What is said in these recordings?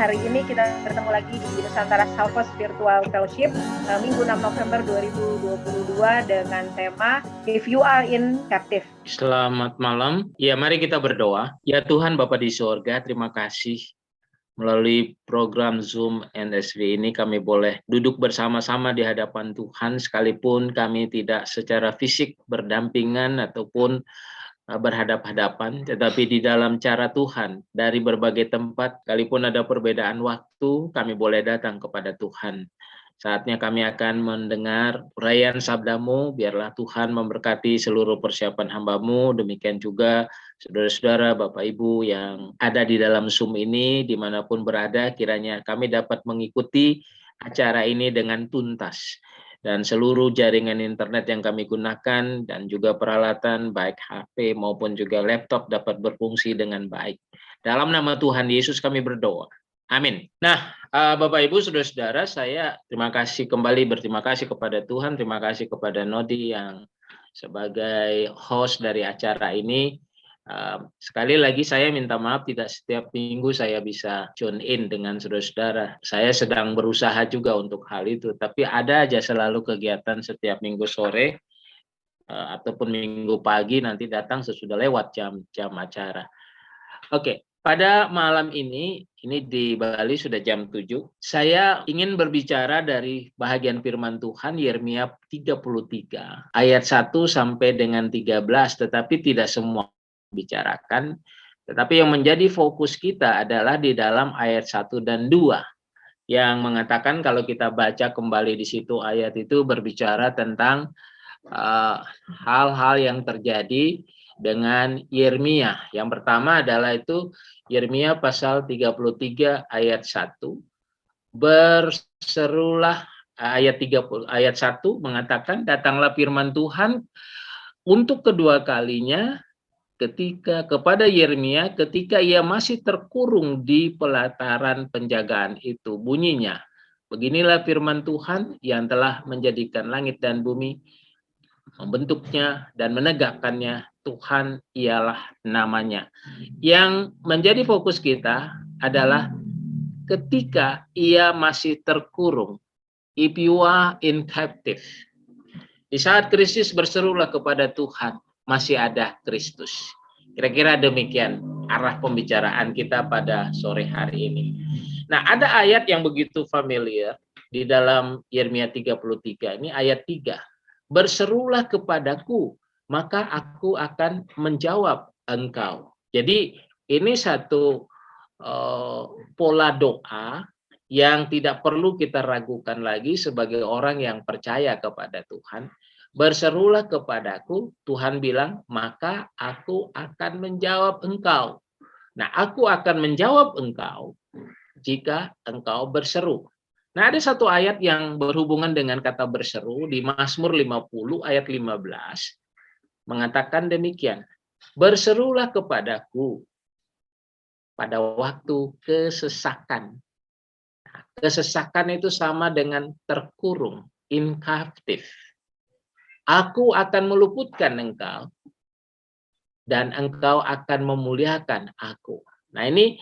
hari ini kita bertemu lagi di Nusantara Salvos Virtual Fellowship Minggu 6 November 2022 dengan tema If You Are in Captive. Selamat malam. Ya, mari kita berdoa. Ya Tuhan Bapa di surga, terima kasih melalui program Zoom NSW ini kami boleh duduk bersama-sama di hadapan Tuhan sekalipun kami tidak secara fisik berdampingan ataupun berhadap-hadapan, tetapi di dalam cara Tuhan dari berbagai tempat, sekalipun ada perbedaan waktu, kami boleh datang kepada Tuhan. Saatnya kami akan mendengar uraian sabdamu, biarlah Tuhan memberkati seluruh persiapan hamba-Mu, demikian juga saudara-saudara, Bapak Ibu yang ada di dalam Zoom ini, dimanapun berada, kiranya kami dapat mengikuti acara ini dengan tuntas. Dan seluruh jaringan internet yang kami gunakan dan juga peralatan baik HP maupun juga laptop dapat berfungsi dengan baik. Dalam nama Tuhan Yesus kami berdoa. Amin. Nah, Bapak Ibu, saudara-saudara, saya berterima kasih kepada Tuhan, terima kasih kepada Nodi yang sebagai host dari acara ini. Sekali lagi saya minta maaf tidak setiap minggu saya bisa tune in dengan saudara-saudara. Saya sedang berusaha juga untuk hal itu, tapi ada aja selalu kegiatan setiap minggu sore ataupun minggu pagi nanti datang sesudah lewat jam acara. Oke, pada malam ini di Bali sudah jam 7. Saya ingin berbicara dari bahagian firman Tuhan Yeremia 33 ayat 1 sampai dengan 13, tetapi tidak semua bicarakan, tetapi yang menjadi fokus kita adalah di dalam ayat 1 dan 2 yang mengatakan kalau kita baca kembali di situ ayat itu berbicara tentang hal-hal yang terjadi dengan Yeremia. Yang pertama adalah itu Yeremia pasal 33 ayat 1. Berserulah ayat 1 mengatakan datanglah firman Tuhan untuk kedua kalinya kepada Yeremia ketika ia masih terkurung di pelataran penjagaan itu. Bunyinya, beginilah firman Tuhan yang telah menjadikan langit dan bumi, membentuknya dan menegakkannya, Tuhan ialah namanya. Yang menjadi fokus kita adalah ketika ia masih terkurung. If you are in captive. Di saat Kristus berserulah kepada Tuhan, masih ada Kristus. Kira-kira demikian arah pembicaraan kita pada sore hari ini. Nah, ada ayat yang begitu familiar di dalam Yeremia 33 ini, ayat 3. Berserulah kepadaku, maka aku akan menjawab engkau. Jadi ini satu pola doa yang tidak perlu kita ragukan lagi sebagai orang yang percaya kepada Tuhan. Berserulah kepadaku, Tuhan bilang, maka aku akan menjawab engkau. Nah, aku akan menjawab engkau jika engkau berseru. Nah, ada satu ayat yang berhubungan dengan kata berseru di Mazmur 50 ayat 15 mengatakan demikian. Berserulah kepadaku pada waktu kesesakan. Nah, kesesakan itu sama dengan terkurung, in captive. Aku akan meluputkan engkau dan engkau akan memuliakan aku. Nah, ini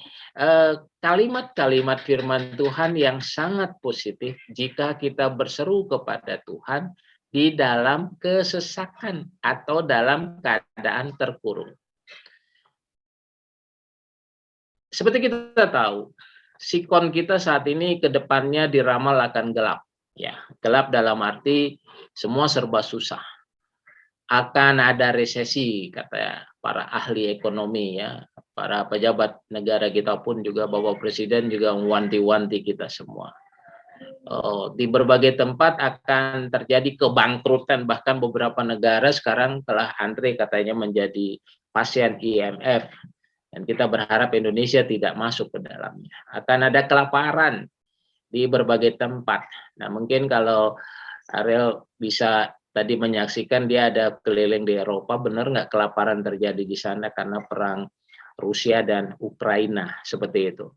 kalimat-kalimat firman Tuhan yang sangat positif jika kita berseru kepada Tuhan di dalam kesesakan atau dalam keadaan terkurung. Seperti kita tahu, sikon kita saat ini ke depannya diramal akan gelap. Ya, gelap dalam arti semua serba susah. Akan ada resesi, kata para ahli ekonomi ya. Para pejabat negara kita pun juga Bapak Presiden juga mewanti-wanti kita semua. Di berbagai tempat akan terjadi kebangkrutan, bahkan beberapa negara sekarang telah antre katanya menjadi pasien IMF. Dan kita berharap Indonesia tidak masuk ke dalamnya. Akan ada kelaparan di berbagai tempat. Nah, mungkin kalau Ariel bisa tadi menyaksikan, dia ada keliling di Eropa, benar nggak kelaparan terjadi di sana karena perang Rusia dan Ukraina, seperti itu.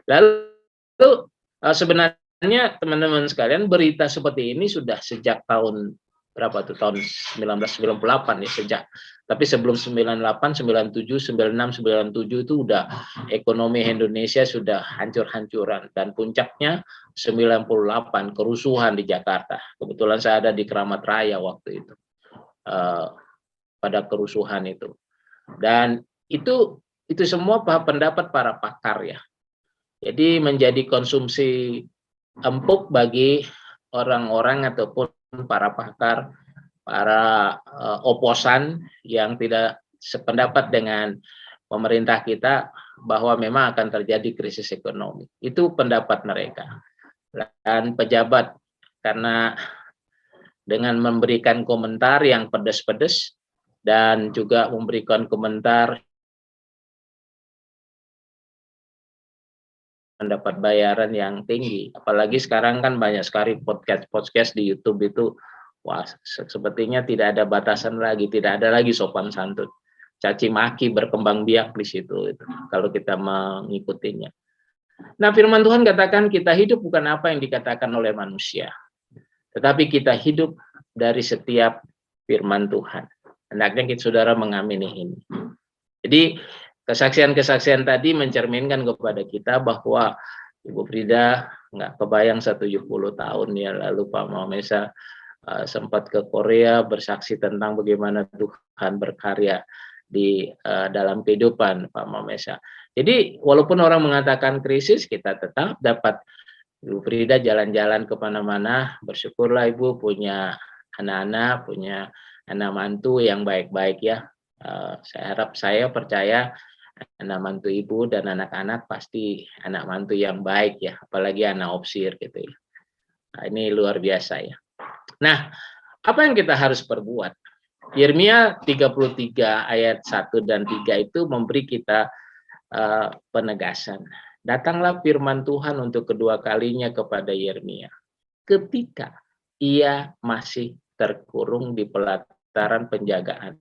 Lalu sebenarnya teman-teman sekalian, berita seperti ini sudah sejak tahun berapa tuh, tahun 1998 ya, sejak. Tapi sebelum 98, 97, 96, 97 itu udah ekonomi Indonesia sudah hancur-hancuran, dan puncaknya 98 kerusuhan di Jakarta. Kebetulan saya ada di Keramat Raya waktu itu, pada kerusuhan itu. Dan itu semua pendapat para pakar ya. Jadi menjadi konsumsi empuk bagi orang-orang ataupun para pakar, para oposan yang tidak sependapat dengan pemerintah kita bahwa memang akan terjadi krisis ekonomi. Itu pendapat mereka. Dan pejabat, karena dengan memberikan komentar yang pedas-pedas dan juga memberikan komentar mendapat bayaran yang tinggi. Apalagi sekarang kan banyak sekali podcast di YouTube itu, wah, sepertinya tidak ada batasan lagi, tidak ada lagi sopan santun. Caci maki berkembang biak di situ itu, kalau kita mengikutinya. Nah, firman Tuhan katakan kita hidup bukan apa yang dikatakan oleh manusia, tetapi kita hidup dari setiap firman Tuhan. Hendaknya saudara mengamini ini. Jadi kesaksian-kesaksian tadi mencerminkan kepada kita bahwa Ibu Frida nggak kebayang 70 tahun ya lalu Pak Mamesa sempat ke Korea bersaksi tentang bagaimana Tuhan berkarya di dalam kehidupan Pak Mamesa. Jadi walaupun orang mengatakan krisis, kita tetap dapat Ibu Frida jalan-jalan kemana-mana. Bersyukurlah Ibu punya anak-anak, punya anak mantu yang baik-baik ya. Saya percaya anak mantu Ibu dan anak-anak pasti anak mantu yang baik ya, apalagi anak opsir gitu ya. Nah, ini luar biasa ya. Nah, apa yang kita harus perbuat? Yeremia 33 ayat 1 dan 3 itu memberi kita penegasan. Datanglah firman Tuhan untuk kedua kalinya kepada Yeremia ketika ia masih terkurung di pelataran penjagaan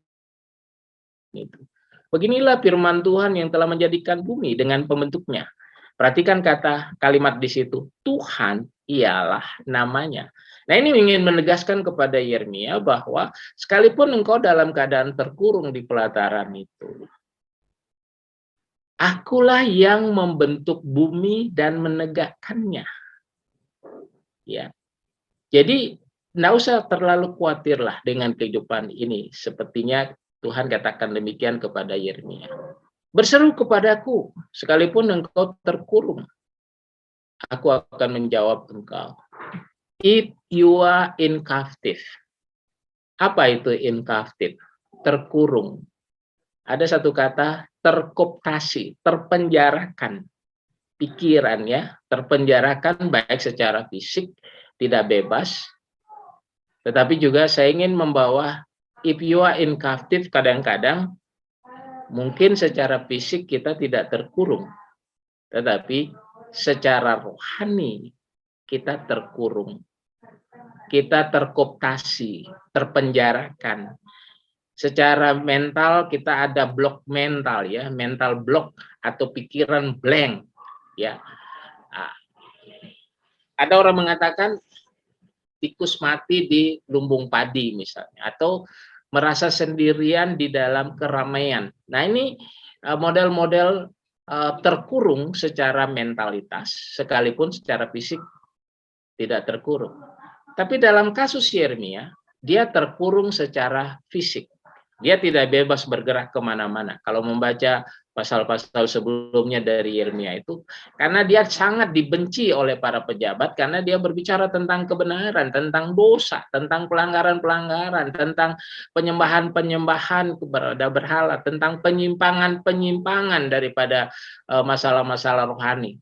itu. Beginilah firman Tuhan yang telah menjadikan bumi dengan pembentuknya. Perhatikan kalimat di situ, Tuhan ialah namanya. Nah, ini ingin menegaskan kepada Yeremia bahwa sekalipun engkau dalam keadaan terkurung di pelataran itu, Akulah yang membentuk bumi dan menegakkannya. Ya. Jadi tidak usah terlalu khawatirlah dengan kehidupan ini. Sepertinya Tuhan katakan demikian kepada Yeremia. Berseru kepadaku, sekalipun engkau terkurung, aku akan menjawab engkau. If you are in captive. Apa itu in captive? Terkurung. Ada satu kata, terkooptasi, terpenjarakan. Pikiran ya, terpenjarakan baik secara fisik, tidak bebas, tetapi juga saya ingin membawa if you are in captive, kadang-kadang mungkin secara fisik kita tidak terkurung, tetapi secara rohani kita terkurung, kita terkooptasi, terpenjarakan. Secara mental kita ada blok mental ya, mental block atau pikiran blank ya. Ada orang mengatakan tikus mati di lumbung padi misalnya, atau merasa sendirian di dalam keramaian. Nah, ini model-model terkurung secara mentalitas, sekalipun secara fisik tidak terkurung. Tapi dalam kasus Yeremia, dia terkurung secara fisik. Dia tidak bebas bergerak kemana-mana. Kalau membaca pasal-pasal sebelumnya dari Yeremia itu, karena dia sangat dibenci oleh para pejabat, karena dia berbicara tentang kebenaran, tentang dosa, tentang pelanggaran-pelanggaran, tentang penyembahan-penyembahan kepada berhala, tentang penyimpangan-penyimpangan daripada masalah-masalah rohani.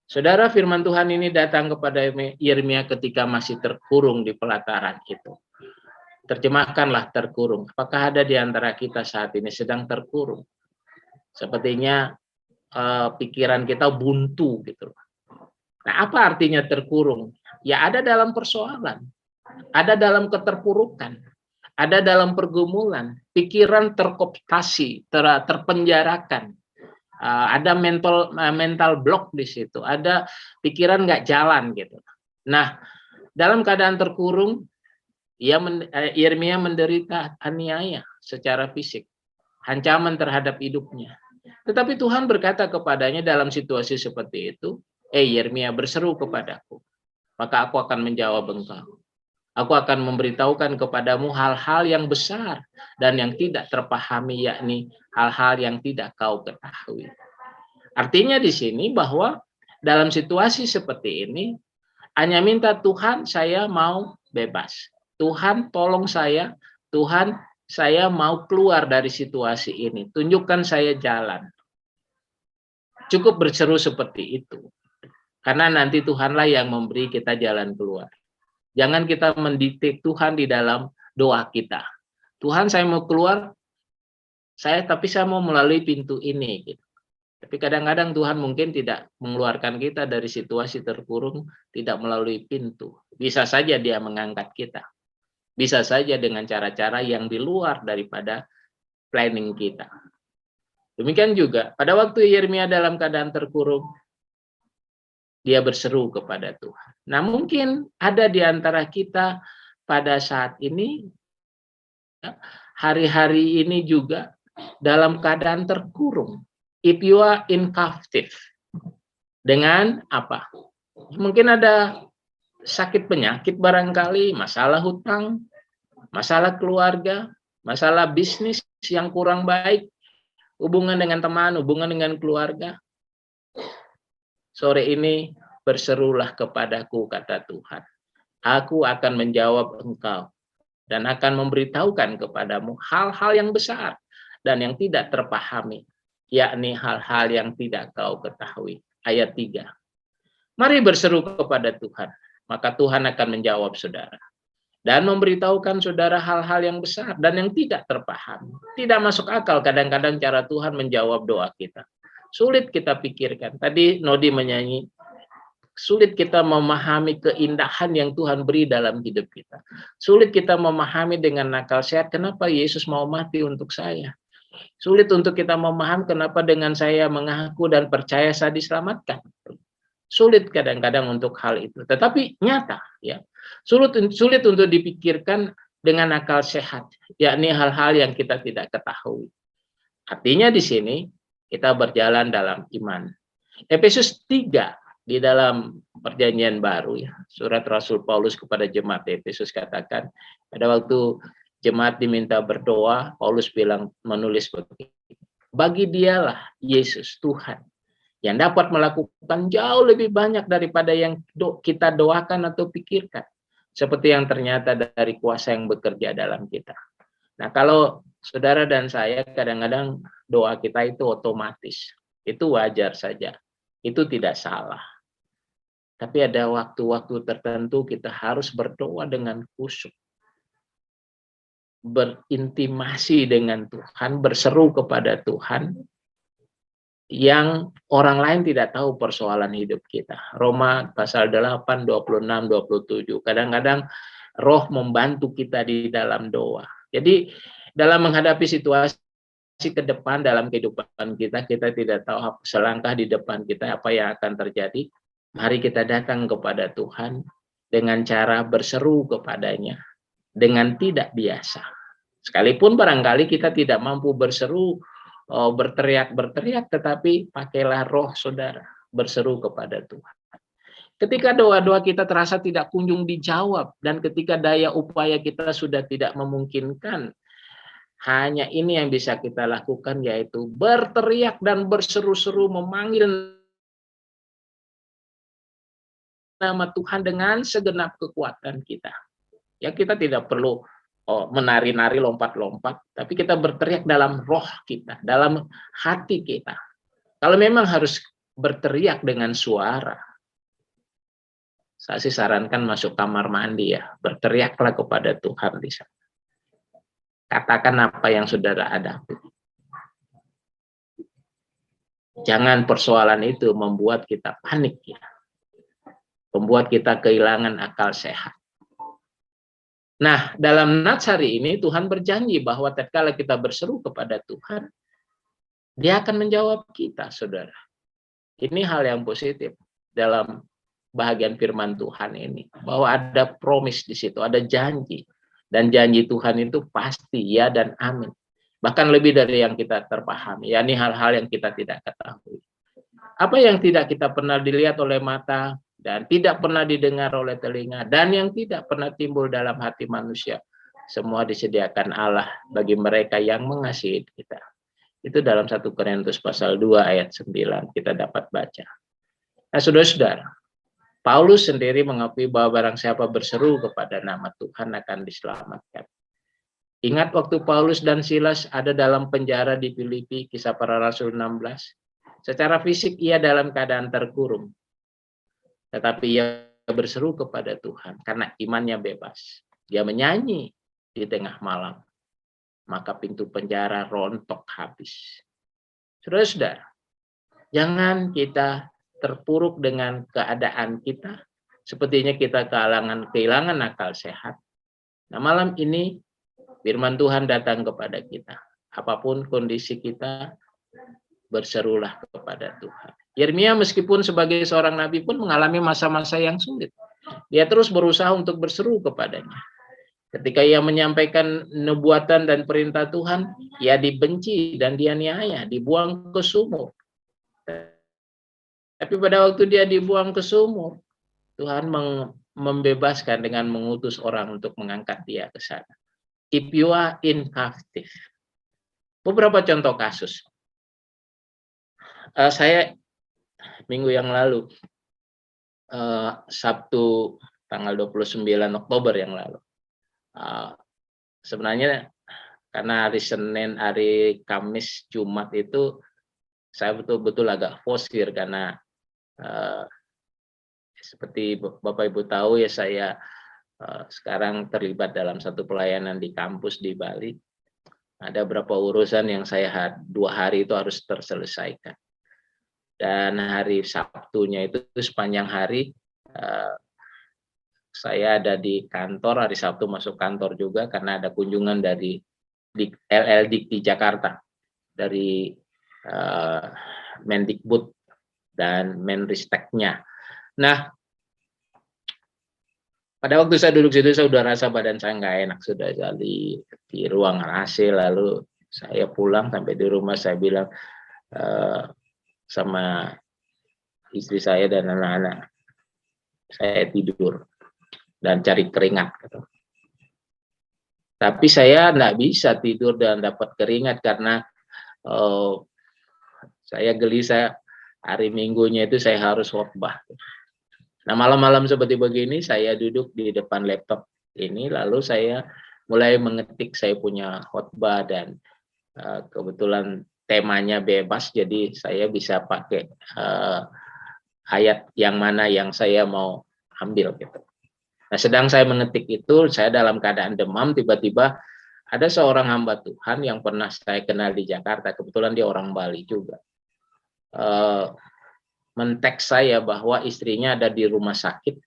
Saudara, firman Tuhan ini datang kepada Yeremia ketika masih terkurung di pelataran itu. Terjemahkanlah terkurung. Apakah ada di antara kita saat ini sedang terkurung? Sepertinya pikiran kita buntu gitu. Nah, apa artinya terkurung? Ya ada dalam persoalan, ada dalam keterpurukan, ada dalam pergumulan, pikiran terkooptasi, terpenjarakan. Ada mental block di situ, ada pikiran nggak jalan gitu. Nah, dalam keadaan terkurung, Yeremia menderita aniaya secara fisik, ancaman terhadap hidupnya. Tetapi Tuhan berkata kepadanya dalam situasi seperti itu, Yeremia, berseru kepadaku, maka aku akan menjawab engkau. Aku akan memberitahukan kepadamu hal-hal yang besar dan yang tidak terpahami, yakni hal-hal yang tidak kau ketahui. Artinya di sini bahwa dalam situasi seperti ini, hanya minta Tuhan, saya mau bebas. Tuhan tolong saya, Tuhan saya mau keluar dari situasi ini. Tunjukkan saya jalan. Cukup berseru seperti itu. Karena nanti Tuhanlah yang memberi kita jalan keluar. Jangan kita mendikte Tuhan di dalam doa kita. Tuhan, saya mau keluar, tapi saya mau melalui pintu ini. Gitu. Tapi kadang-kadang Tuhan mungkin tidak mengeluarkan kita dari situasi terkurung, tidak melalui pintu. Bisa saja Dia mengangkat kita. Bisa saja dengan cara-cara yang di luar daripada planning kita. Demikian juga pada waktu Yeremia dalam keadaan terkurung, dia berseru kepada Tuhan. Nah, mungkin ada di antara kita pada saat ini, hari-hari ini juga dalam keadaan terkurung. If you are in captive, dengan apa? Mungkin ada sakit penyakit barangkali, masalah hutang, masalah keluarga, masalah bisnis yang kurang baik, hubungan dengan teman, hubungan dengan keluarga. Sore ini berserulah kepadaku, kata Tuhan. Aku akan menjawab engkau dan akan memberitahukan kepadamu hal-hal yang besar dan yang tidak terpahami, yakni hal-hal yang tidak kau ketahui. Ayat 3. Mari berseru kepada Tuhan, maka Tuhan akan menjawab saudara. Dan memberitahukan saudara hal-hal yang besar dan yang tidak terpahami. Tidak masuk akal kadang-kadang cara Tuhan menjawab doa kita. Sulit kita pikirkan. Tadi Nodi menyanyi, sulit kita memahami keindahan yang Tuhan beri dalam hidup kita. Sulit kita memahami dengan akal sehat kenapa Yesus mau mati untuk saya. Sulit untuk kita memahami kenapa dengan saya mengaku dan percaya saya diselamatkan. Sulit kadang-kadang untuk hal itu. Tetapi nyata, ya. Sulit untuk dipikirkan dengan akal sehat, yakni hal-hal yang kita tidak ketahui. Artinya di sini kita berjalan dalam iman. Efesus 3 di dalam perjanjian baru, ya, surat Rasul Paulus kepada jemaat Efesus katakan, pada waktu jemaat diminta berdoa, Paulus menulis begini, bagi Dialah Yesus Tuhan yang dapat melakukan jauh lebih banyak daripada yang kita doakan atau pikirkan, seperti yang ternyata dari kuasa yang bekerja dalam kita. Nah, kalau saudara dan saya kadang-kadang doa kita itu otomatis, itu wajar saja, itu tidak salah. Tapi ada waktu-waktu tertentu kita harus berdoa dengan khusyuk, berintimasi dengan Tuhan, berseru kepada Tuhan, yang orang lain tidak tahu persoalan hidup kita. Roma pasal 8, 26, 27. Kadang-kadang Roh membantu kita di dalam doa. Jadi dalam menghadapi situasi ke depan dalam kehidupan kita, kita tidak tahu selangkah di depan kita apa yang akan terjadi. Mari kita datang kepada Tuhan dengan cara berseru kepadanya dengan tidak biasa. Sekalipun barangkali kita tidak mampu berseru, berteriak, tetapi pakailah roh saudara, berseru kepada Tuhan. Ketika doa-doa kita terasa tidak kunjung dijawab, dan ketika daya upaya kita sudah tidak memungkinkan, hanya ini yang bisa kita lakukan, yaitu berteriak dan berseru-seru memanggil nama Tuhan dengan segenap kekuatan kita. Ya, kita tidak perlu menari-nari, lompat-lompat, tapi kita berteriak dalam roh kita, dalam hati kita. Kalau memang harus berteriak dengan suara, saya sih sarankan masuk kamar mandi, ya, berteriaklah kepada Tuhan di sana. Katakan apa yang saudara hadapi. Jangan persoalan itu membuat kita panik, ya, membuat kita kehilangan akal sehat. Nah, dalam nats hari ini Tuhan berjanji bahwa tatkala kita berseru kepada Tuhan, Dia akan menjawab kita, saudara. Ini hal yang positif dalam bahagian firman Tuhan ini, bahwa ada promise di situ, ada janji. Dan janji Tuhan itu pasti ya dan amin. Bahkan lebih dari yang kita terpahami, yakni hal-hal yang kita tidak ketahui. Apa yang tidak kita pernah dilihat oleh mata, dan tidak pernah didengar oleh telinga, dan yang tidak pernah timbul dalam hati manusia, semua disediakan Allah bagi mereka yang mengasihi kita. Itu dalam 1 Korintus pasal 2 ayat 9 kita dapat baca. Nah, saudara-saudara, Paulus sendiri mengakui bahwa barang siapa berseru kepada nama Tuhan akan diselamatkan. Ingat waktu Paulus dan Silas ada dalam penjara di Filipi, Kisah Para Rasul 16. Secara fisik ia dalam keadaan terkurung. Tetapi ia berseru kepada Tuhan karena imannya bebas. Dia menyanyi di tengah malam. Maka pintu penjara rontok habis. Saudara-saudara, jangan kita terpuruk dengan keadaan kita. Sepertinya kita kehilangan akal sehat. Nah, malam ini firman Tuhan datang kepada kita. Apapun kondisi kita, berserulah kepada Tuhan. Yeremia meskipun sebagai seorang nabi pun mengalami masa-masa yang sulit. Dia terus berusaha untuk berseru kepadanya. Ketika ia menyampaikan nubuatan dan perintah Tuhan, ia dibenci dan dianiaya, dibuang ke sumur. Tapi pada waktu dia dibuang ke sumur, Tuhan membebaskan dengan mengutus orang untuk mengangkat dia ke sana. If you are in captive. Beberapa contoh kasus. Saya minggu yang lalu, Sabtu tanggal 29 Oktober yang lalu, sebenarnya karena hari Senin, hari Kamis, Jumat itu saya betul-betul agak fosir karena seperti Bapak Ibu tahu ya, saya sekarang terlibat dalam satu pelayanan di kampus di Bali. Ada beberapa urusan yang saya 2 hari itu harus terselesaikan. Dan hari Sabtunya itu sepanjang hari saya ada di kantor, hari Sabtu masuk kantor juga karena ada kunjungan dari LL di Jakarta, dari Mendikbud dan Menristeknya. Nah, pada waktu saya duduk situ, saya sudah rasa badan saya nggak enak, sudah jadi di ruang AC, lalu saya pulang sampai di rumah saya bilang sama istri saya dan anak-anak, saya tidur dan cari keringat. Tapi saya nggak bisa tidur dan dapat keringat karena saya gelisah. Hari Minggunya itu saya harus khotbah. Nah, malam-malam seperti begini saya duduk di depan laptop ini, lalu saya mulai mengetik. Saya punya khotbah dan kebetulan temanya bebas, jadi saya bisa pakai ayat yang mana yang saya mau ambil gitu. Nah, sedang saya mengetik itu, saya dalam keadaan demam, tiba-tiba ada seorang hamba Tuhan yang pernah saya kenal di Jakarta, kebetulan dia orang Bali juga. Men-teks saya bahwa istrinya ada di rumah sakit,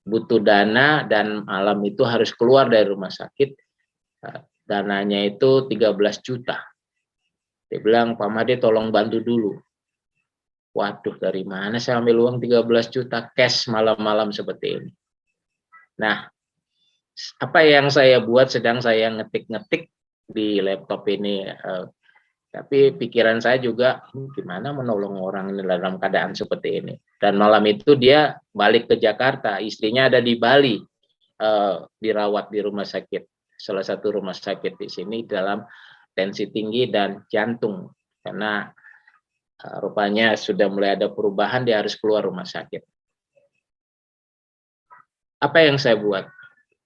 butuh dana dan malam itu harus keluar dari rumah sakit. Dananya itu 13 juta. Dia bilang, Pak Made tolong bantu dulu. Waduh, dari mana saya ambil uang 13 juta cash malam-malam seperti ini. Nah, apa yang saya buat, sedang saya ngetik-ngetik di laptop ini, tapi pikiran saya juga gimana menolong orang ini dalam keadaan seperti ini. Dan malam itu dia balik ke Jakarta, istrinya ada di Bali, dirawat di rumah sakit, salah satu rumah sakit di sini dalam tensi tinggi dan jantung, karena rupanya sudah mulai ada perubahan, dia harus keluar rumah sakit. Apa yang saya buat?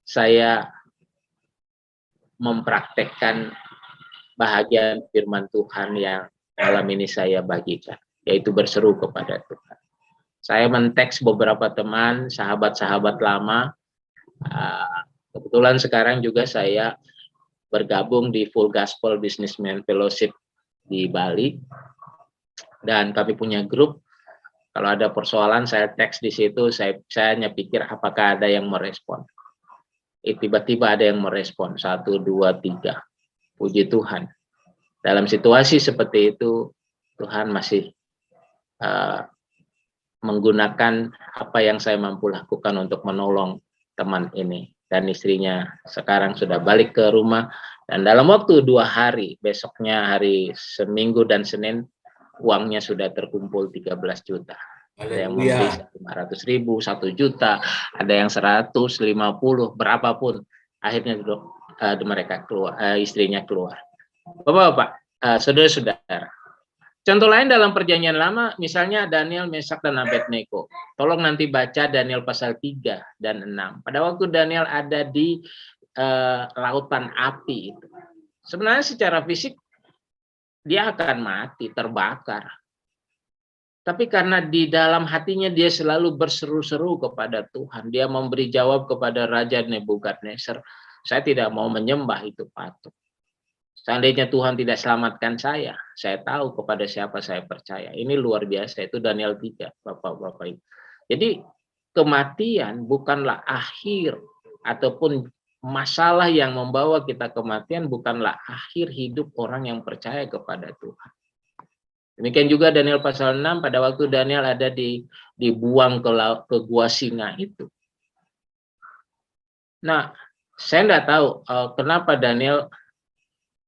Saya mempraktekkan bahagian firman Tuhan yang malam ini saya bagikan, yaitu berseru kepada Tuhan. Saya men-teks beberapa teman, sahabat-sahabat lama. Kebetulan sekarang juga saya bergabung di Full Gospel Businessman Fellowship di Bali. Dan kami punya grup. Kalau ada persoalan saya teks di situ, saya hanya pikir apakah ada yang merespon. Tiba-tiba ada yang merespon, 1, 2, 3. Puji Tuhan. Dalam situasi seperti itu, Tuhan masih menggunakan apa yang saya mampu lakukan untuk menolong teman ini. dan istrinya sekarang sudah balik ke rumah, dan dalam waktu 2 hari, besoknya hari Seminggu dan Senin, uangnya sudah terkumpul 13 juta. Ada yang memberi 500.000, 1 juta, ada yang 150, berapapun. Akhirnya mereka keluar, istrinya keluar. Bapak-bapak, saudara-saudara, contoh lain dalam Perjanjian Lama, misalnya Daniel, Mesak, dan Abednego. Tolong nanti baca Daniel pasal 3 dan 6. Pada waktu Daniel ada di lautan api itu, sebenarnya secara fisik dia akan mati, terbakar. Tapi karena di dalam hatinya dia selalu berseru-seru kepada Tuhan, dia memberi jawab kepada Raja Nebukadnezar, saya tidak mau menyembah itu patung. Seandainya Tuhan tidak selamatkan saya tahu kepada siapa saya percaya. Ini luar biasa, itu Daniel 3, Bapak-bapak Ibu. Jadi kematian bukanlah akhir, ataupun masalah yang membawa kita kematian bukanlah akhir hidup orang yang percaya kepada Tuhan. Demikian juga Daniel pasal 6, pada waktu Daniel ada dibuang ke gua singa itu. Nah, saya tidak tahu kenapa Daniel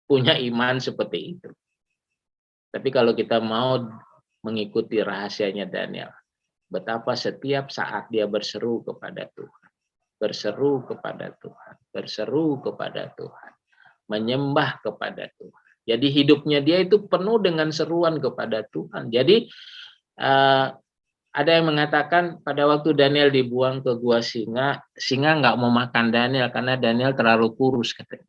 punya iman seperti itu. Tapi kalau kita mau mengikuti rahasianya Daniel, betapa setiap saat dia berseru kepada Tuhan, berseru kepada Tuhan, berseru kepada Tuhan, menyembah kepada Tuhan. Jadi hidupnya dia itu penuh dengan seruan kepada Tuhan. Jadi ada yang mengatakan pada waktu Daniel dibuang ke gua singa, singa nggak mau makan Daniel karena Daniel terlalu kurus katanya.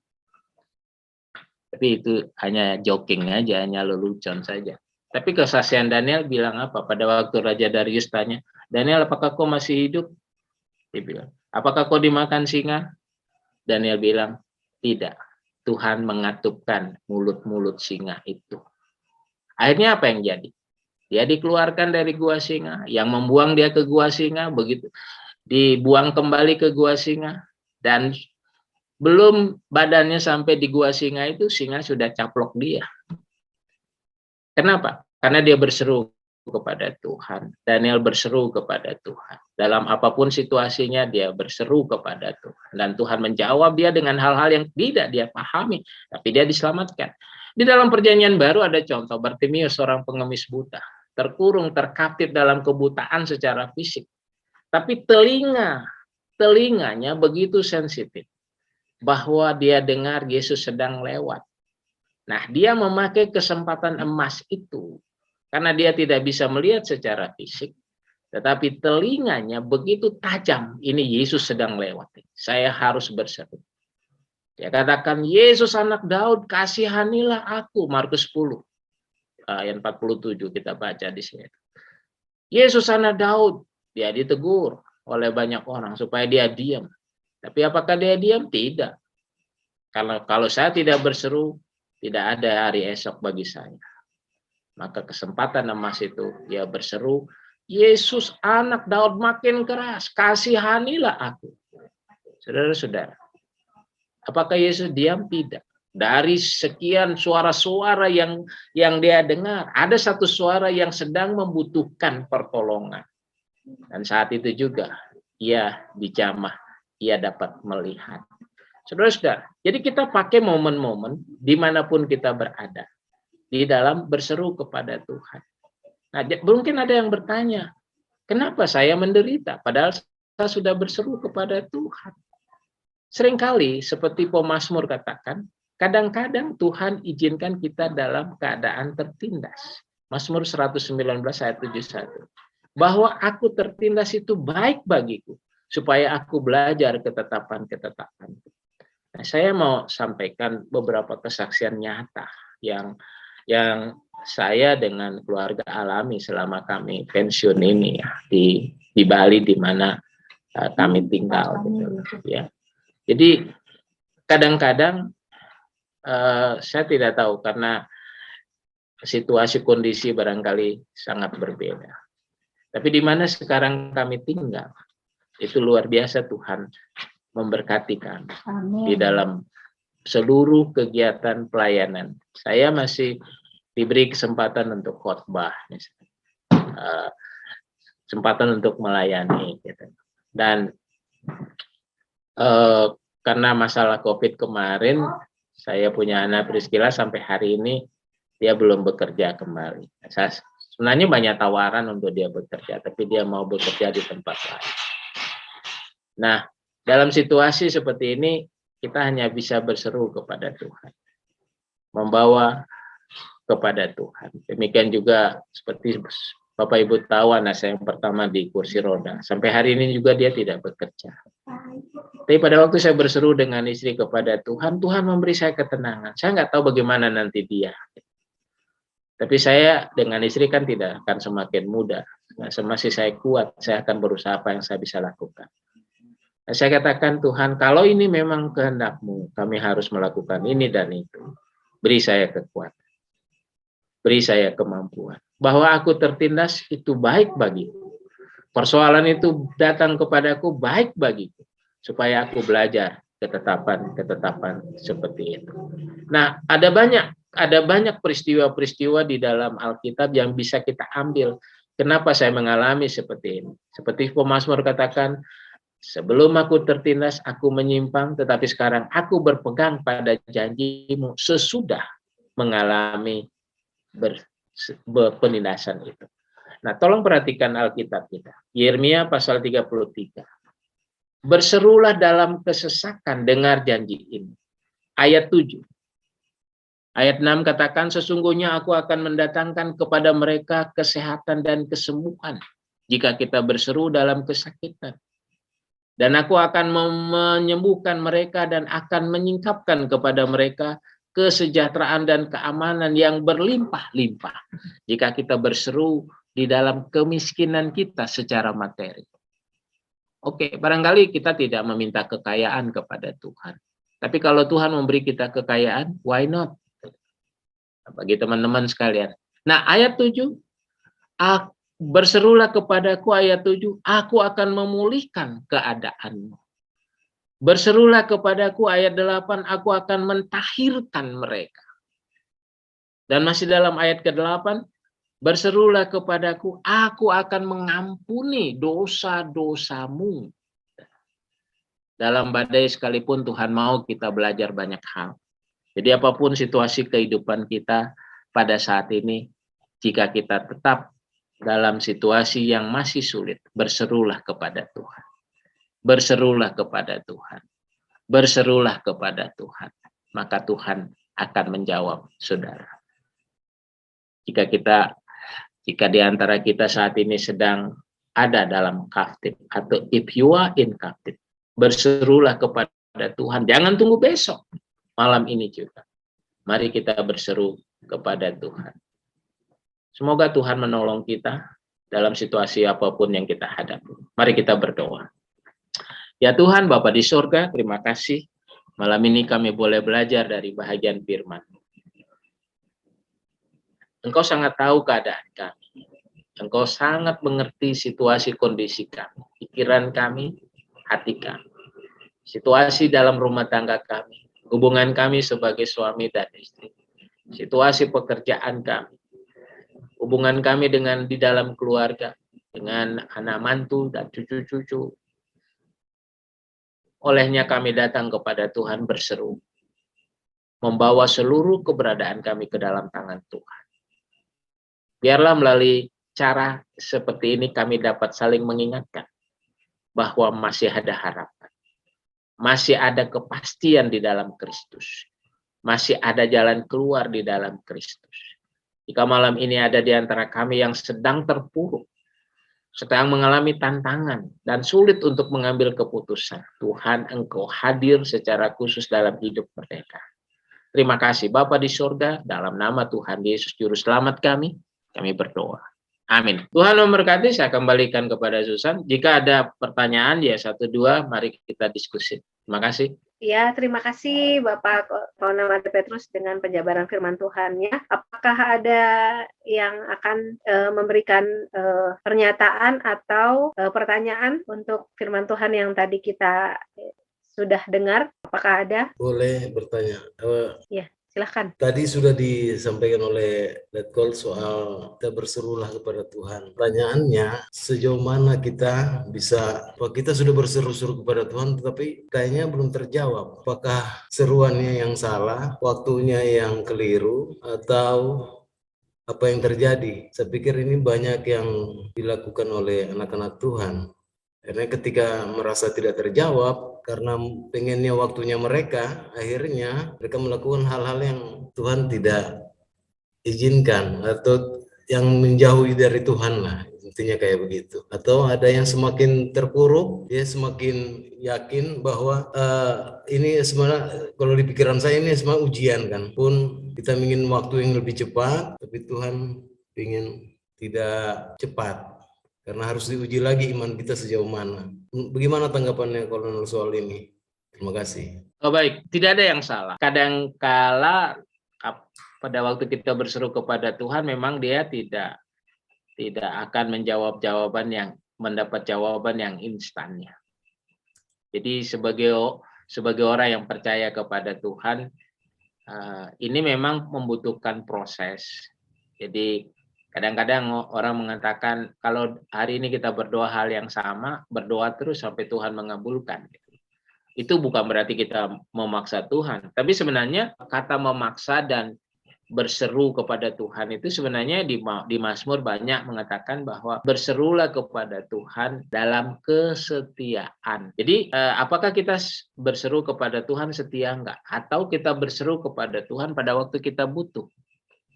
Tapi itu hanya joking aja, hanya lelucon saja. Tapi kesaksian Daniel bilang apa? Pada waktu Raja Darius tanya, Daniel apakah kau masih hidup? Dia bilang, apakah kau dimakan singa? Daniel bilang, tidak. Tuhan mengatupkan mulut-mulut singa itu. Akhirnya apa yang jadi? Dia dikeluarkan dari gua singa, yang membuang dia ke gua singa, begitu dibuang kembali ke gua singa, dan belum badannya sampai di gua singa itu, singa sudah caplok dia. Kenapa? Karena dia berseru kepada Tuhan. Daniel berseru kepada Tuhan. Dalam apapun situasinya dia berseru kepada Tuhan. Dan Tuhan menjawab dia dengan hal-hal yang tidak dia pahami. Tapi dia diselamatkan. Di dalam Perjanjian Baru ada contoh Bartimeus, seorang pengemis buta. Terkurung, terkapit dalam kebutaan secara fisik. Tapi telinganya begitu sensitif. Bahwa dia dengar Yesus sedang lewat. Nah, dia memakai kesempatan emas itu. Karena dia tidak bisa melihat secara fisik, tetapi telinganya begitu tajam. Ini Yesus sedang lewat. Saya harus berseru. Dia katakan, Yesus anak Daud, kasihanilah aku. Markus 10, ayat 47 kita baca di sini. Yesus anak Daud, dia ditegur oleh banyak orang supaya dia diam. Tapi apakah dia diam? Tidak. Karena kalau saya tidak berseru, tidak ada hari esok bagi saya. Maka kesempatan emas itu dia berseru, Yesus anak Daud, makin keras, kasihanilah aku. Saudara-saudara, apakah Yesus diam? Tidak. Dari sekian suara-suara yang dia dengar, ada satu suara yang sedang membutuhkan pertolongan. Dan saat itu juga ia dijamah, ia dapat melihat. Saudara-saudara, jadi kita pakai momen-momen dimanapun kita berada. Di dalam berseru kepada Tuhan. Nah, mungkin ada yang bertanya, kenapa saya menderita? Padahal saya sudah berseru kepada Tuhan. Seringkali seperti pemazmur katakan, kadang-kadang Tuhan izinkan kita dalam keadaan tertindas. Mazmur 119 ayat 71. Bahwa aku tertindas itu baik bagiku, supaya aku belajar ketetapan-ketetapan. Nah, saya mau sampaikan beberapa kesaksian nyata yang saya dengan keluarga alami selama kami pensiun ini ya, di Bali di mana kami tinggal gitu ya. Jadi kadang-kadang saya tidak tahu karena situasi kondisi barangkali sangat berbeda. Tapi di mana sekarang kami tinggal itu luar biasa Tuhan memberkati kami. Amin. Di dalam seluruh kegiatan pelayanan. Saya masih diberi kesempatan untuk khotbah, kesempatan untuk melayani, gitu. Dan karena masalah COVID kemarin, saya punya anak Priscilla sampai hari ini dia belum bekerja kembali. Sebenarnya banyak tawaran untuk dia bekerja, tapi dia mau bekerja di tempat lain. Nah, dalam situasi seperti ini, kita hanya bisa berseru kepada Tuhan, membawa kepada Tuhan. Demikian juga seperti Bapak Ibu tahu anak saya yang pertama di kursi roda. Sampai hari ini juga dia tidak bekerja. Tapi pada waktu saya berseru dengan istri kepada Tuhan, Tuhan memberi saya ketenangan. Saya nggak tahu bagaimana nanti dia. Tapi saya dengan istri kan tidak akan semakin mudah. Nah, masih saya kuat, saya akan berusaha apa yang saya bisa lakukan. Nah, saya katakan, Tuhan, kalau ini memang kehendak-Mu, kami harus melakukan ini dan itu. Beri saya kekuatan. Beri saya kemampuan. Bahwa aku tertindas itu baik bagiku. Persoalan itu datang kepadaku baik bagiku. Supaya aku belajar ketetapan seperti itu. Nah, ada banyak peristiwa-peristiwa di dalam Alkitab yang bisa kita ambil. Kenapa saya mengalami seperti ini? Seperti pemazmur katakan, sebelum aku tertindas, aku menyimpang, tetapi sekarang aku berpegang pada janji-Mu sesudah mengalami penindasan itu. Nah, tolong perhatikan Alkitab kita. Yeremia pasal 33. Berserulah dalam kesesakan, dengar janji ini. Ayat 7. Ayat 6 katakan, sesungguhnya aku akan mendatangkan kepada mereka kesehatan dan kesembuhan jika kita berseru dalam kesakitan. Dan aku akan menyembuhkan mereka dan akan menyingkapkan kepada mereka kesejahteraan dan keamanan yang berlimpah-limpah jika kita berseru di dalam kemiskinan kita secara materi. Oke, barangkali kita tidak meminta kekayaan kepada Tuhan. Tapi kalau Tuhan memberi kita kekayaan, why not? Bagi teman-teman sekalian. Nah, ayat 7, berserulah kepadaku, ayat 7, aku akan memulihkan keadaanmu. Berserulah kepadaku, ayat 8, aku akan mentahirkan mereka. Dan masih dalam ayat ke-8, berserulah kepadaku, aku akan mengampuni dosa-dosamu. Dalam badai sekalipun Tuhan mau kita belajar banyak hal. Jadi apapun situasi kehidupan kita pada saat ini, jika kita tetap dalam situasi yang masih sulit, berserulah kepada Tuhan. Berserulah kepada Tuhan. Berserulah kepada Tuhan. Maka Tuhan akan menjawab, saudara. Jika di antara kita saat ini sedang ada dalam captive, atau if you are in captive, berserulah kepada Tuhan. Jangan tunggu besok, malam ini juga. Mari kita berseru kepada Tuhan. Semoga Tuhan menolong kita dalam situasi apapun yang kita hadapi. Mari kita berdoa. Ya Tuhan, Bapa di surga, terima kasih. Malam ini kami boleh belajar dari bahagian firman. Engkau sangat tahu keadaan kami. Engkau sangat mengerti situasi kondisi kami, pikiran kami, hati kami. Situasi dalam rumah tangga kami, hubungan kami sebagai suami dan istri. Situasi pekerjaan kami, hubungan kami dengan di dalam keluarga, dengan anak mantu dan cucu-cucu. Olehnya kami datang kepada Tuhan berseru, membawa seluruh keberadaan kami ke dalam tangan Tuhan. Biarlah melalui cara seperti ini kami dapat saling mengingatkan bahwa masih ada harapan. Masih ada kepastian di dalam Kristus. Masih ada jalan keluar di dalam Kristus. Jika malam ini ada di antara kami yang sedang terpuruk, sedang mengalami tantangan dan sulit untuk mengambil keputusan, Tuhan, Engkau hadir secara khusus dalam hidup mereka. Terima kasih Bapa di surga, dalam nama Tuhan Yesus Juru Selamat kami berdoa. Amin. Tuhan memberkati, saya kembalikan kepada Susan. Jika ada pertanyaan, ya 1-2, mari kita diskusi. Terima kasih. Ya, terima kasih Bapak Kaunamade Petrus dengan penjabaran firman Tuhannya. Apakah ada yang akan memberikan pernyataan atau pertanyaan untuk firman Tuhan yang tadi kita sudah dengar? Apakah ada? Boleh bertanya. Ya, Silahkan. Tadi sudah disampaikan oleh Letkol soal kita berserulah kepada Tuhan. Pertanyaannya, sejauh mana kita bisa, kita sudah berseru-seru kepada Tuhan, tetapi kayaknya belum terjawab. Apakah seruannya yang salah, waktunya yang keliru, atau apa yang terjadi? Saya pikir ini banyak yang dilakukan oleh anak-anak Tuhan. Karena ketika merasa tidak terjawab, karena pengennya waktunya mereka, akhirnya mereka melakukan hal-hal yang Tuhan tidak izinkan atau yang menjauhi dari Tuhan lah, intinya kayak begitu. Atau ada yang semakin terpuruk, dia semakin yakin bahwa ini sebenarnya kalau di pikiran saya ini semua ujian kan. Pun kita ingin waktu yang lebih cepat, tapi Tuhan ingin tidak cepat. Karena harus diuji lagi iman kita sejauh mana. Bagaimana tanggapannya Kolonel soal ini? Terima kasih. Oh baik, tidak ada yang salah. Kadangkala pada waktu kita berseru kepada Tuhan, memang Dia tidak akan mendapat jawaban yang instannya. Jadi sebagai orang yang percaya kepada Tuhan, ini memang membutuhkan proses. Jadi kadang-kadang orang mengatakan kalau hari ini kita berdoa hal yang sama, berdoa terus sampai Tuhan mengabulkan. Itu bukan berarti kita memaksa Tuhan, tapi sebenarnya kata memaksa dan berseru kepada Tuhan itu sebenarnya di Mazmur banyak mengatakan bahwa berserulah kepada Tuhan dalam kesetiaan. Jadi apakah kita berseru kepada Tuhan setia enggak? Atau kita berseru kepada Tuhan pada waktu kita butuh?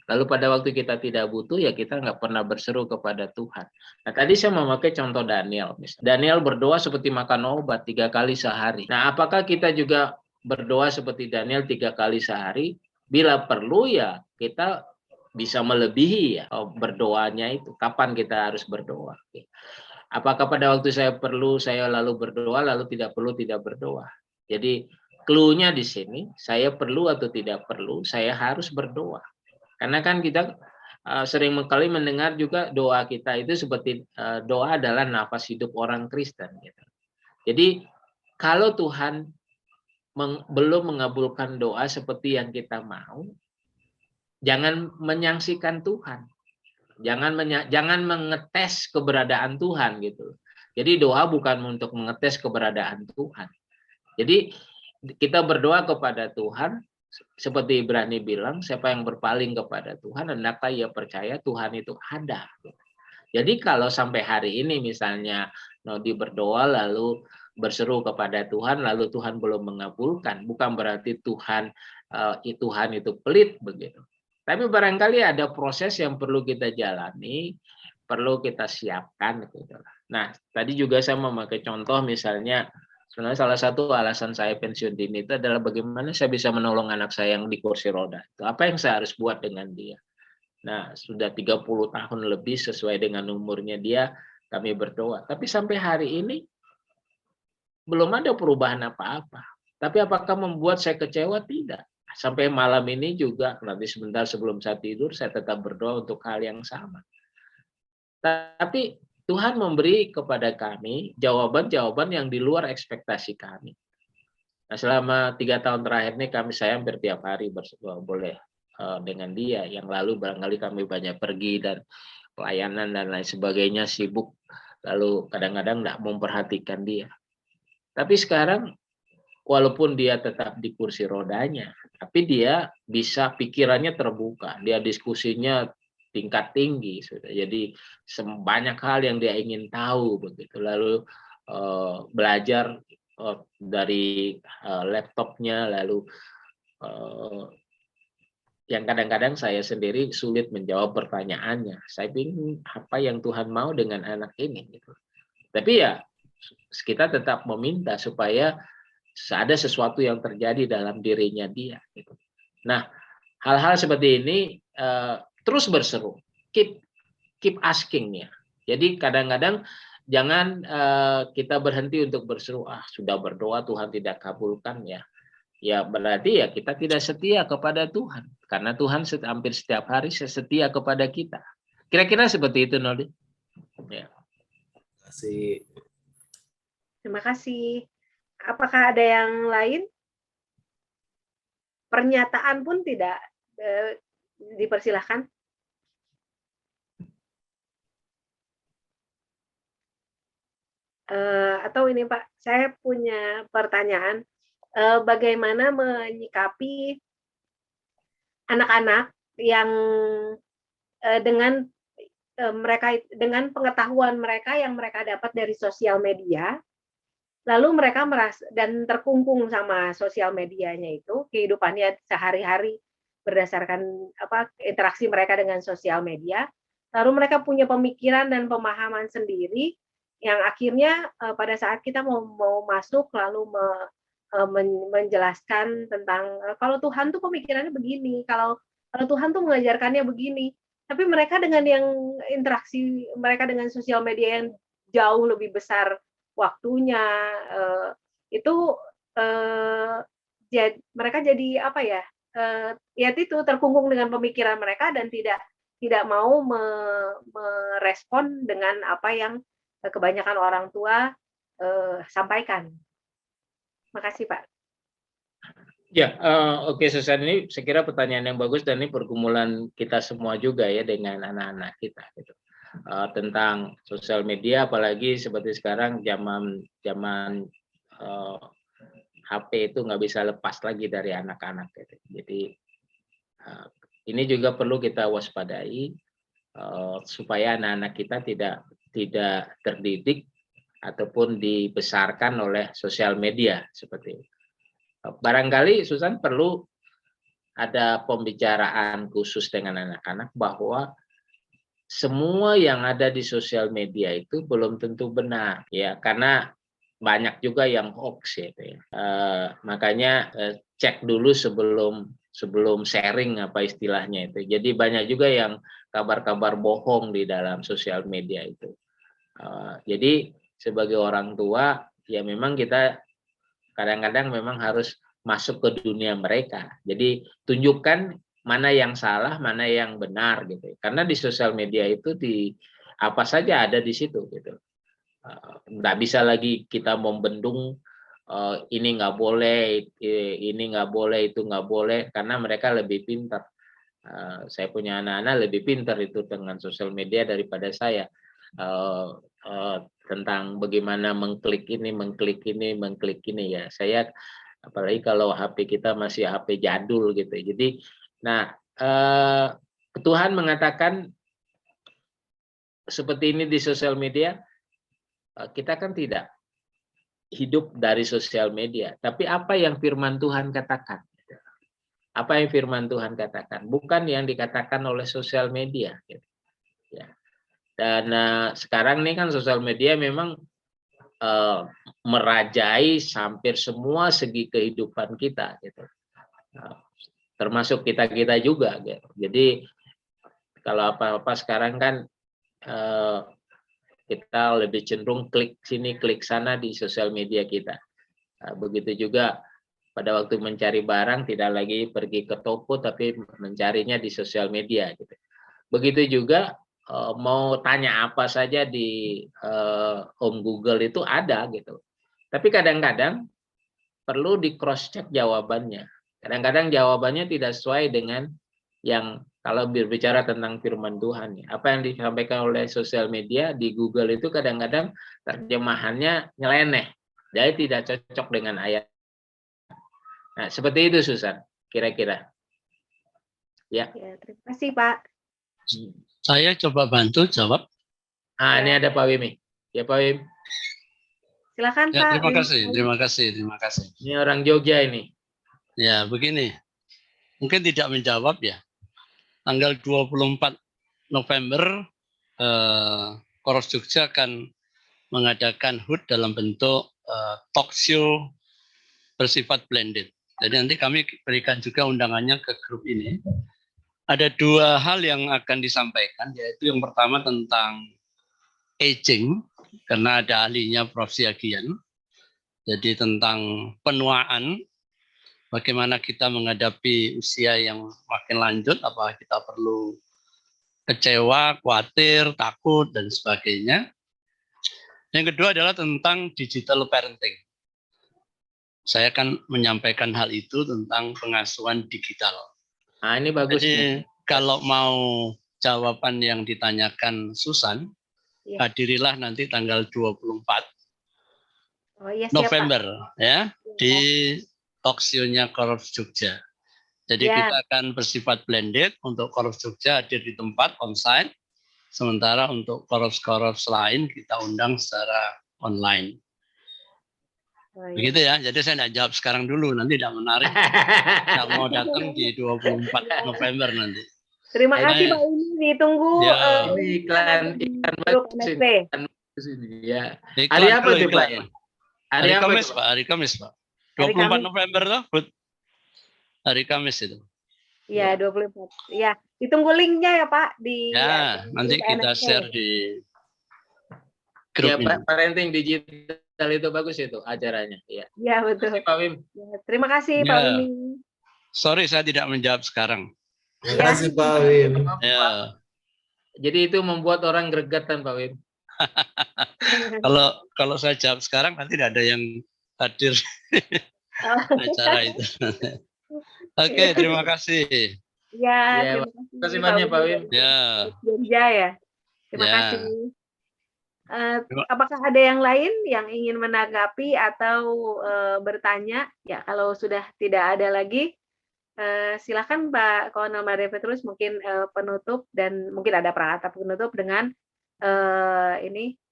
Lalu pada waktu kita tidak butuh, ya kita nggak pernah berseru kepada Tuhan. Nah tadi saya memakai contoh Daniel. Daniel berdoa seperti makan obat 3 kali sehari. Nah apakah kita juga berdoa seperti Daniel 3 kali sehari? Bila perlu ya kita bisa melebihi ya berdoanya itu. Kapan kita harus berdoa? Apakah pada waktu saya perlu, saya lalu berdoa, lalu tidak perlu, tidak berdoa? Jadi clue-nya di sini, saya perlu atau tidak perlu, saya harus berdoa. Karena kan kita sering kali mendengar juga doa kita itu seperti doa adalah nafas hidup orang Kristen. Gitu. Jadi kalau Tuhan belum mengabulkan doa seperti yang kita mau, jangan menyaksikan Tuhan, jangan mengetes keberadaan Tuhan gitu. Jadi doa bukan untuk mengetes keberadaan Tuhan. Jadi kita berdoa kepada Tuhan. Seperti Ibrani bilang, siapa yang berpaling kepada Tuhan, hendaklah ia percaya Tuhan itu ada. Jadi kalau sampai hari ini misalnya Nodi berdoa lalu berseru kepada Tuhan, lalu Tuhan belum mengabulkan, bukan berarti Tuhan itu pelit begitu. Tapi barangkali ada proses yang perlu kita jalani, perlu kita siapkan. Gitu. Nah, tadi juga saya memakai contoh misalnya, sebenarnya salah satu alasan saya pensiun dini itu adalah bagaimana saya bisa menolong anak saya yang di kursi roda. Apa yang saya harus buat dengan dia? Nah, sudah 30 tahun lebih sesuai dengan umurnya dia, kami berdoa. Tapi sampai hari ini belum ada perubahan apa-apa. Tapi apakah membuat saya kecewa? Tidak. Sampai malam ini juga, nanti sebentar sebelum saya tidur, saya tetap berdoa untuk hal yang sama. Tapi Tuhan memberi kepada kami jawaban-jawaban yang di luar ekspektasi kami. Nah, selama 3 tahun terakhir ini saya hampir tiap hari boleh dengan dia. Yang lalu barangkali kami banyak pergi dan pelayanan dan lain sebagainya, sibuk. Lalu kadang-kadang tidak memperhatikan dia. Tapi sekarang walaupun dia tetap di kursi rodanya, tapi dia bisa pikirannya terbuka. Dia diskusinya tingkat tinggi sudah. Jadi banyak hal yang dia ingin tahu begitu. Lalu belajar dari laptopnya, lalu yang kadang-kadang saya sendiri sulit menjawab pertanyaannya. Saya bingung apa yang Tuhan mau dengan anak ini gitu. Tapi ya kita tetap meminta supaya ada sesuatu yang terjadi dalam dirinya dia gitu. Nah, hal-hal seperti ini terus berseru, keep asking ya. Jadi kadang-kadang jangan kita berhenti untuk berseru, sudah berdoa Tuhan tidak kabulkan ya. Ya berarti ya kita tidak setia kepada Tuhan. Karena Tuhan hampir setiap hari setia kepada kita. Kira-kira seperti itu, Nodi. Ya. Terima kasih. Terima kasih. Apakah ada yang lain? pernyataan pun tidak dipersilahkan. Atau ini Pak, saya punya pertanyaan, bagaimana menyikapi anak-anak yang dengan dengan pengetahuan mereka yang mereka dapat dari sosial media, lalu mereka merasa dan terkungkung sama sosial medianya itu, kehidupannya sehari-hari berdasarkan interaksi mereka dengan sosial media, lalu mereka punya pemikiran dan pemahaman sendiri yang akhirnya pada saat kita mau masuk lalu menjelaskan tentang kalau Tuhan tuh pemikirannya begini, kalau Tuhan tuh mengajarkannya begini. Tapi mereka dengan yang interaksi mereka dengan sosial media yang jauh lebih besar waktunya, itu mereka jadi apa ya? Ya itu terkungkung dengan pemikiran mereka dan tidak mau merespon dengan apa yang kebanyakan orang tua sampaikan. Makasih Pak. Ya, oke Susan, ini saya kira pertanyaan yang bagus dan ini pergumulan kita semua juga ya dengan anak-anak kita gitu. Tentang sosial media, apalagi seperti sekarang zaman HP itu nggak bisa lepas lagi dari anak-anak gitu. Jadi ini juga perlu kita waspadai supaya anak-anak kita tidak terdidik ataupun dibesarkan oleh sosial media seperti itu. Barangkali Susan perlu ada pembicaraan khusus dengan anak-anak bahwa semua yang ada di sosial media itu belum tentu benar ya, karena banyak juga yang hoax ya. Makanya cek dulu sebelum sharing apa istilahnya itu. Jadi banyak juga yang kabar-kabar bohong di dalam sosial media itu. Jadi sebagai orang tua ya memang kita kadang-kadang memang harus masuk ke dunia mereka. Jadi tunjukkan mana yang salah, mana yang benar gitu. Karena di sosial media itu apa saja ada di situ gitu. Nggak bisa lagi kita membendung ini nggak boleh, itu nggak boleh, karena mereka lebih pintar. Saya punya anak-anak lebih pintar itu dengan sosial media daripada saya. Tentang bagaimana mengklik ini ya. Saya apalagi kalau HP kita masih HP jadul gitu. Jadi Tuhan mengatakan seperti ini di sosial media, kita kan tidak hidup dari sosial media, tapi apa yang firman Tuhan katakan. Apa yang firman Tuhan katakan, bukan yang dikatakan oleh sosial media gitu. Ya. Dan sekarang ini kan sosial media memang merajai hampir semua segi kehidupan kita gitu. Termasuk kita juga gitu. Jadi kalau apa-apa sekarang kan kita lebih cenderung klik sini klik sana di sosial media kita. Begitu juga pada waktu mencari barang tidak lagi pergi ke toko tapi mencarinya di sosial media gitu. Begitu juga mau tanya apa saja di Home Google itu ada gitu. Tapi kadang-kadang perlu di cross check jawabannya. Kadang-kadang jawabannya tidak sesuai dengan yang kalau berbicara tentang firman Tuhan. Apa yang disampaikan oleh sosial media di Google itu kadang-kadang terjemahannya nyeleneh. Jadi tidak cocok dengan ayat. Nah, seperti itu Susan, kira-kira. Ya. Terima kasih Pak. Saya coba bantu jawab. Ini ada Pak Wimi. Ya Pak Wim. Silakan ya, Pak. Terima kasih. Ini orang Jogja ini. Ya, begini. Mungkin tidak menjawab ya. Tanggal 24 November, Koros Jogja akan mengadakan HUT dalam bentuk talk show bersifat blended. Jadi nanti kami berikan juga undangannya ke grup ini. Ada dua hal yang akan disampaikan, yaitu yang pertama tentang aging, karena ada ahlinya Prof. Siagian. Jadi tentang penuaan, bagaimana kita menghadapi usia yang makin lanjut, apakah kita perlu kecewa, khawatir, takut, dan sebagainya. Yang kedua adalah tentang digital parenting. saya akan menyampaikan hal itu tentang pengasuhan digital. Nah, ini bagus nih. Jadi kalau mau jawaban yang ditanyakan Susan, Ya. hadirilah nanti tanggal 24 Oh iya, siap, November Pak. ya di talkshow-nya Korps Jogja. Jadi Ya. kita akan bersifat blended, untuk Korps Jogja hadir di tempat onsite, sementara untuk korps-korps lain kita undang secara online. Oh, iya. Begitu ya, jadi saya tidak jawab sekarang dulu, nanti tidak menarik. Tidak mau datang di 24 November nanti. Terima Ini- kasih Pak Umi, ditunggu Ya. Ini iklan grup bagus NSP. ini. Iklan bagus ini, ya. Iklan Hari apa dulu, tuh, Pak? iklan. Hari Hari apa Kamis, itu, Pak. Hari Kamis, Pak. Hari 24 Kamis. November tuh, hari Kamis itu. Ya, 24. Ya, ditunggu linknya ya Pak di Ya, di nanti grup kita NSP. share di grup Ya, ini. Pak, parenting digital itu bagus itu acaranya. Ya. Ya, betul. Pak Wim. Ya, terima kasih Ya. Pak Umi. Sorry, saya tidak menjawab sekarang. Terima kasih Pak Wim. Ya, Jadi itu membuat orang gregetan, Pak Wim. kalau saya jawab sekarang nanti tidak ada yang hadir acara itu. Oke, terima kasih. Ya, Ya, terima Terima kasih kasih banyak, Pak Wim. Ya, Jogja ya. Terima Ya. kasih. Apakah ada yang lain yang ingin menanggapi atau bertanya? Ya, kalau sudah tidak ada lagi, silakan Pak Kolonel Maria Petrus mungkin penutup, dan mungkin ada peralatan penutup dengan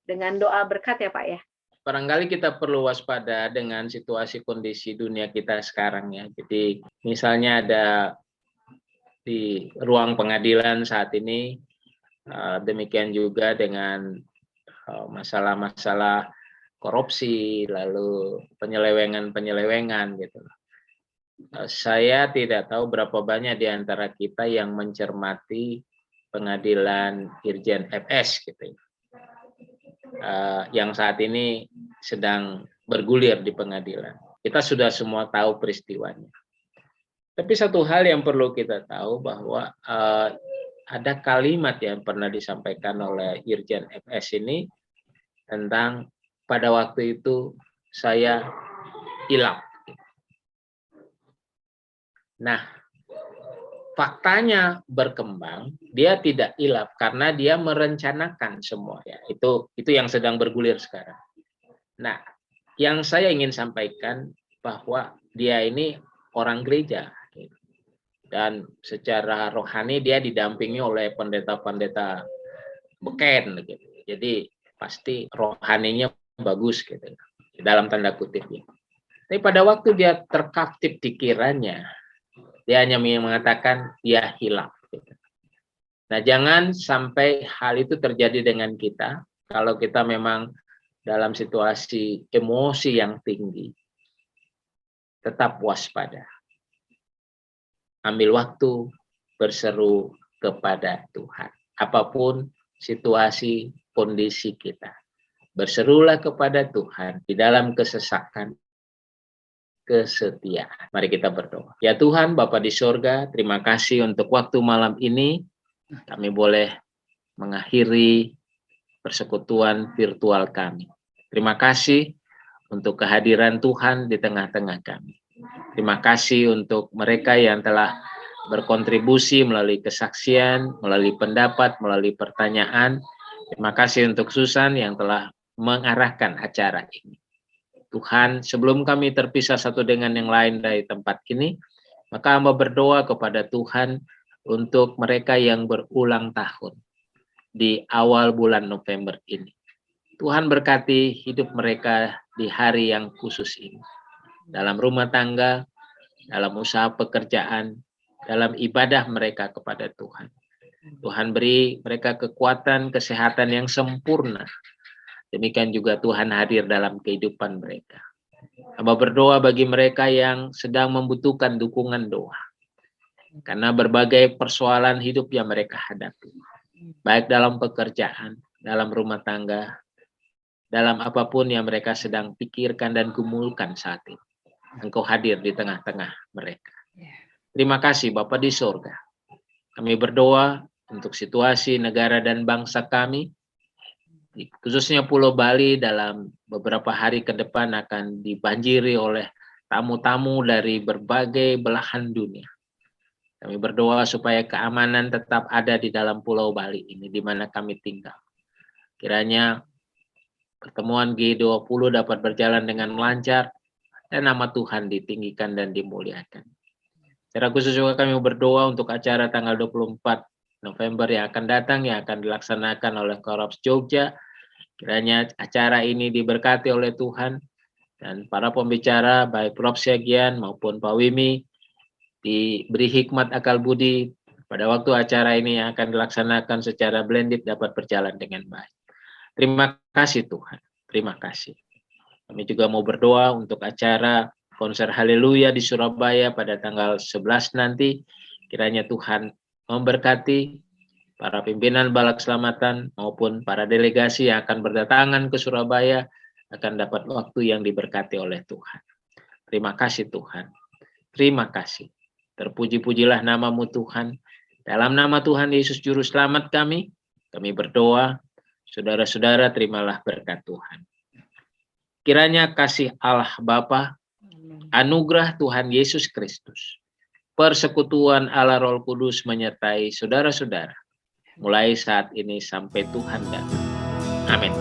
dengan doa berkat ya Pak ya. Barangkali kita perlu waspada dengan situasi kondisi dunia kita sekarang ya. Jadi misalnya ada di ruang pengadilan saat ini, demikian juga dengan masalah-masalah korupsi, lalu penyelewengan gitu. Saya tidak tahu berapa banyak di antara kita yang mencermati pengadilan Irjen FS gitu, yang saat ini sedang bergulir di pengadilan. Kita sudah semua tahu peristiwanya. Tapi satu hal yang perlu kita tahu bahwa ada kalimat yang pernah disampaikan oleh Irjen FS ini tentang pada waktu itu saya hilaf. Nah, faktanya berkembang, dia tidak hilaf karena dia merencanakan semua ya. Itu yang sedang bergulir sekarang. Nah, yang saya ingin sampaikan bahwa dia ini orang gereja dan secara rohani dia didampingi oleh pendeta-pendeta beken gitu. Jadi pasti rohaninya bagus gitu dalam tanda kutip ya. Tapi pada waktu dia terkaptif pikirannya, dia hanya mengatakan dia hilaf. Nah, jangan sampai hal itu terjadi dengan kita kalau kita memang dalam situasi emosi yang tinggi. Tetap waspada. Ambil waktu berseru kepada Tuhan. Apapun situasi kondisi kita. Berserulah kepada Tuhan di dalam kesesakan, kesetiaan. Mari kita berdoa. Ya Tuhan, Bapa di sorga, terima kasih untuk waktu malam ini. Kami boleh mengakhiri persekutuan virtual kami. Terima kasih untuk kehadiran Tuhan di tengah-tengah kami. Terima kasih untuk mereka yang telah berkontribusi melalui kesaksian, melalui pendapat, melalui pertanyaan. Terima kasih untuk Susan yang telah mengarahkan acara ini. Tuhan, sebelum kami terpisah satu dengan yang lain dari tempat ini, maka hamba berdoa kepada Tuhan untuk mereka yang berulang tahun di awal bulan November ini. Tuhan berkati hidup mereka di hari yang khusus ini. Dalam rumah tangga, dalam usaha pekerjaan, dalam ibadah mereka kepada Tuhan. Tuhan beri mereka kekuatan, kesehatan yang sempurna. Demikian juga Tuhan hadir dalam kehidupan mereka. Hamba berdoa bagi mereka yang sedang membutuhkan dukungan doa. Karena berbagai persoalan hidup yang mereka hadapi. Baik dalam pekerjaan, dalam rumah tangga, dalam apapun yang mereka sedang pikirkan dan gumulkan saat ini. Engkau hadir di tengah-tengah mereka. Terima kasih Bapa di sorga. Kami berdoa untuk situasi negara dan bangsa kami, khususnya Pulau Bali dalam beberapa hari ke depan akan dibanjiri oleh tamu-tamu dari berbagai belahan dunia. Kami berdoa supaya keamanan tetap ada di dalam Pulau Bali ini, di mana kami tinggal. Kiranya pertemuan G20 dapat berjalan dengan lancar, dan nama Tuhan ditinggikan dan dimuliakan. Secara khusus juga kami berdoa untuk acara tanggal 24 November yang akan datang, yang akan dilaksanakan oleh Koraps Jogja. Kiranya acara ini diberkati oleh Tuhan, dan para pembicara baik Prof. Syagian maupun Pak Wimi diberi hikmat akal budi pada waktu acara ini yang akan dilaksanakan secara blended dapat berjalan dengan baik. Terima kasih Tuhan, terima kasih. Kami juga mau berdoa untuk acara konser Haleluya di Surabaya pada tanggal 11 nanti. Kiranya Tuhan memberkati para pimpinan Balak Selamatan maupun para delegasi yang akan berdatangan ke Surabaya akan dapat waktu yang diberkati oleh Tuhan. Terima kasih Tuhan, terima kasih. Terpuji-pujilah namamu Tuhan. Dalam nama Tuhan Yesus Juru Selamat kami berdoa. Saudara-saudara, terimalah berkat Tuhan. Kiranya kasih Allah Bapa, anugerah Tuhan Yesus Kristus, persekutuan Allah Roh Kudus menyertai saudara-saudara, mulai saat ini sampai Tuhan datang. Amin.